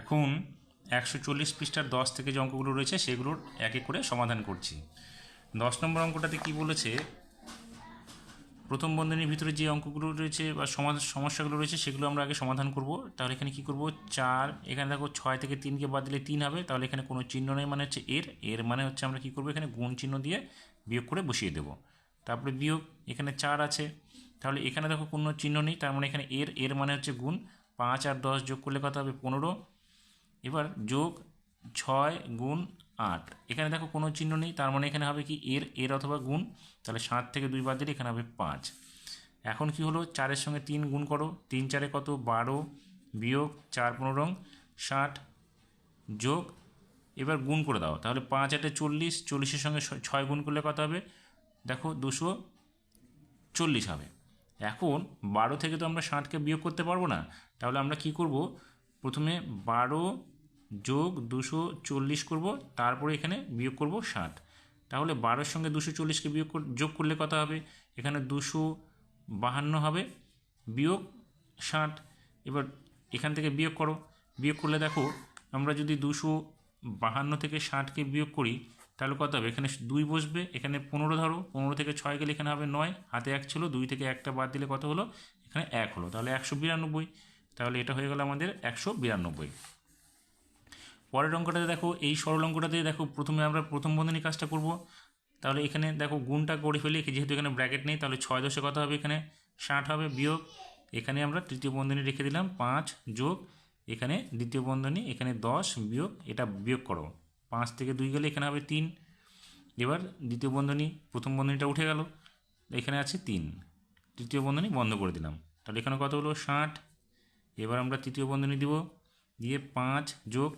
এখন 140 পৃষ্ঠার 10 থেকে যে অঙ্কগুলো রয়েছে সেগুলোর এক এক করে সমাধান করছি। 10 নম্বর অঙ্কটাতে কি বলেছে, প্রথম বন্ধনীর ভিতরে যে অঙ্কগুলো রয়েছে বা সমস্যাগুলো রয়েছে সেগুলো আমরা আগে সমাধান করব। তাহলে এখানে কি করব, 4, এখানে দেখো 6 থেকে 3কে বাদ দিলে 3 হবে, তাহলে এখানে কোনো চিহ্ন নেই মানে হচ্ছে এর মানে হচ্ছে আমরা কি করব, এখানে গুণ চিহ্ন দিয়ে বিয়োগ করে বসিয়ে দেব। তারপরে বিয়োগ, এখানে 4 আছে, তাহলে এখানে দেখো কোনো চিহ্ন নেই, তার মানে এখানে এর মানে হচ্ছে গুণ। 5 আর 10 যোগ করলে কত হবে, 15। এবার যোগ 6 গুণ 8, এখানে দেখো কোনো চিহ্ন নেই, তার মানে এখানে হবে কি এর অথবা গুণ, তাহলে 7 থেকে 2 বাদ দিলে এখানে হবে 5। এখন কি হলো, 4-এর সঙ্গে 3 গুণ করো, 3 4-এ কত 12, বিয়োগ 4 15 60, যোগ, এবার গুণ করে দাও, তাহলে 5 8-এ 40, 40-এর সঙ্গে 6 গুণ করলে কত হবে, দেখো 240 হবে। এখন 12 থেকে তো আমরা 60কে বিয়োগ করতে পারবো না, তাহলে আমরা কি করব, প্রথমে 12 যোগ 240 করব, তারপরে এখানে বিয়োগ করব 60। তাহলে 12-এর সঙ্গে 240কে যোগ করলে কত হবে, এখানে 252 হবে, বিয়োগ 60। এবার এখান থেকে বিয়োগ করো, বিয়োগ করলে দেখো আমরা যদি 252 থেকে 60কে বিয়োগ করি তাহলে কত হবে, এখানে 2 বসবে, এখানে 15 ধরো, 15 থেকে 6 গেলে এখানে হবে 9, হাতে 1 ছিল, 2 থেকে 1টা বাদ দিলে কত হলো, এখানে 1 হলো, তাহলে 192। তাহলে এটা হয়ে গেল আমাদের 192। পরের অঙ্কটাতে দেখো, এই সরল অঙ্কটাতে দেখো প্রথমে আমরা প্রথম বন্ধনী কাজটা করব। তাহলে এখানে দেখো গুণটা করে ফেলি, যেহেতু এখানে ব্র্যাকেট নেই, তাহলে 6 10-এ কত হবে, এখানে 60 হবে, বিয়োগ, এখানে আমরা তৃতীয় বন্ধনী রেখে দিলাম 5, যোগ, এখানে দ্বিতীয় বন্ধনী, এখানে 10, বিয়োগ, এটা বিয়োগ করো, 5 থেকে 2 গেলে এখানে হবে 3। এবার দ্বিতীয় বন্ধনী, প্রথম বন্ধনীটা উঠে গেল, এখানে আছে 3, তৃতীয় বন্ধনী বন্ধ করে দিলাম, তাহলে এখানে কত হলো 60। এবার আমরা তৃতীয় বন্ধনী দিব, দিয়ে 5 যোগ,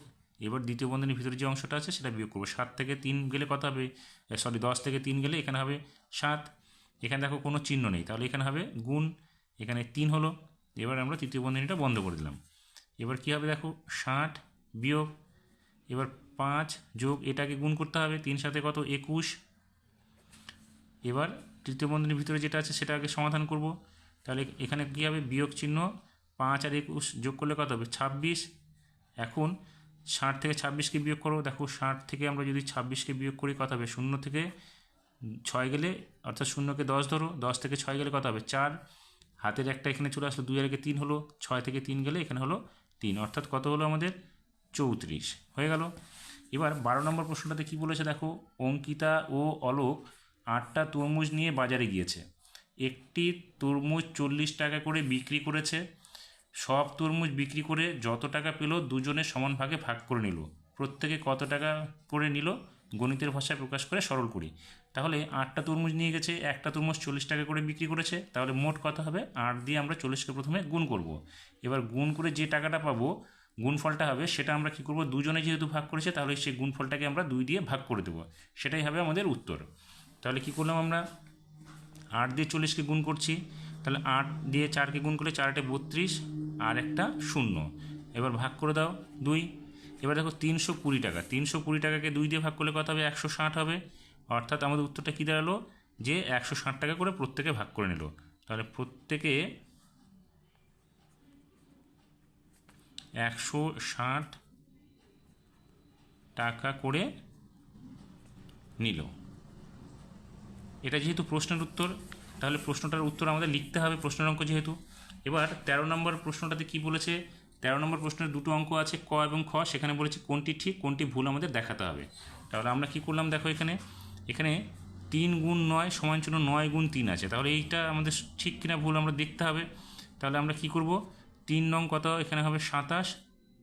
এবার দ্বিতীয় বন্ধনীর ভিতরে যে অংশটা আছে সেটা বিয়োগ করবো, 7 থেকে 3 গেলে কত হবে, 10 থেকে 3 গেলে এখানে হবে 7। এখানে দেখো কোনো চিহ্ন নেই, তাহলে এখানে হবে গুণ, এখানে 3 হলো। এবার আমরা তৃতীয় বন্ধনীটা বন্ধ করে দিলাম। এবার কি হবে দেখো, 60 বিয়োগ, এবার 5 যোগ, এটাকে গুণ করতে হবে, 3 সাথে কত 21। এবার তৃতীয় বন্ধনীর ভিতরে যেটা আছে সেটা আগে সমাধান করব। তাহলে এখানে কী হবে, বিয়োগ চিহ্ন, 5 আর 21 যোগ করলে কত হবে 26। এখন 60 থেকে 26কে বিয়োগ করো, দেখো 60 থেকে আমরা যদি 26কে বিয়োগ করি কত হবে, 0 থেকে 6 গেলে, অর্থাৎ 0কে 10 ধরো, 10 থেকে 6 গেলে কত হবে 4, হাতের একটা এখানে চলে আসলো, 2 আর 3 হলো, 6 থেকে 3 গেলে এখানে হলো 3, অর্থাৎ কত হলো আমাদের 34 হয়ে গেল। এবার 12 নম্বর প্রশ্নটাতে কি বলেছে দেখো, অঙ্কিতা ও অলোক 8টা তরমুজ নিয়ে বাজারে গিয়েছে, একটি তরমুজ 40 টাকা করে বিক্রি করেছে, সব তরমুজ বিক্রি করে যত টাকা পেল দুজনে সমান ভাগে ভাগ করে নিল, প্রত্যেকে কত টাকা করে নিল গণিতের ভাষায় প্রকাশ করে সরল করি। তাহলে 8টা তরমুজ নিয়ে গেছে, একটা তরমুজ 40 টাকা করে বিক্রি করেছে, তাহলে মোট কত হবে, 8 দিয়ে আমরা 40কে প্রথমে গুণ করব। এবার গুণ করে যে টাকাটা পাবো, গুণফলটা হবে, সেটা আমরা কী করব, দুজনে যেহেতু ভাগ করেছে তাহলে সেই গুণফলটাকে আমরা 2 দিয়ে ভাগ করে দেবো, সেটাই হবে আমাদের উত্তর। তাহলে কী করলাম আমরা, 8 দিয়ে 40কে গুণ করছি, তাহলে 8 দিয়ে 4কে গুণ করলে 4 8 32 আর একটা 0, এবার ভাগ করে দাও 2। এবার দেখো 320 টাকা, 320 টাকাকে 2 দিয়ে ভাগ করলে কত হবে, 160 হবে, অর্থাৎ আমাদের উত্তরটা কী দাঁড়ালো, যে 160 টাকা করে প্রত্যেকে ভাগ করে নিল। তাহলে প্রত্যেকে 160 টাকা করে নিল। এটা যেহেতু প্রশ্নের উত্তর, তাহলে প্রশ্নটার উত্তর আমাদের লিখতে হবে, প্রশ্নের অঙ্ক যেহেতু। এবার 13 নম্বর প্রশ্নটাতে কি বলেছে, 13 নম্বর প্রশ্নের দুটো অঙ্ক আছে, ক এবং খ, সেখানে বলেছে কোনটি ঠিক কোনটি ভুল আমাদের দেখাতে হবে। তাহলে আমরা কি করলাম দেখো, এখানে 3 গুণ 9 সমান চিহ্ন 9 গুণ 3 আছে, তাহলে এইটা আমাদের ঠিক কিনা ভুল আমরা দেখতে হবে। তাহলে আমরা কি করব, 3 নং কত, এখানে হবে 27,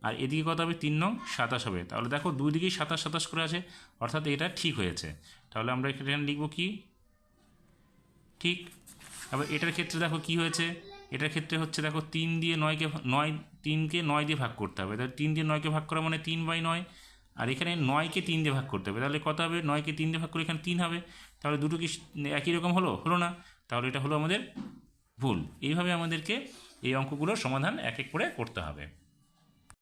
আর এদিকে কত হবে 3 নং 27 হবে, তাহলে দেখো দুই দিকেই 27 27 করে আছে, অর্থাৎ এটা ঠিক হয়েছে। তাহলে আমরা এখানে লিখব কি, ঠিক। আবার এটার ক্ষেত্রে দেখো কি হয়েছে, এটার ক্ষেত্রে হচ্ছে দেখো 3 দিয়ে 3কে 9 দিয়ে ভাগ করতে হবে, তাহলে 3 দিয়ে 9কে ভাগ করা মানে 3/9, আর এখানে 9কে 3 দিয়ে ভাগ করতে হবে, তাহলে কত হবে, 9কে 3 দিয়ে ভাগ করে এখানে 3 হবে, তাহলে দুটো কি একই রকম হলো না, তাহলে এটা হলো আমাদের ভুল। এইভাবে আমাদেরকে এই অঙ্কগুলোর সমাধান এক এক করে করতে হবে।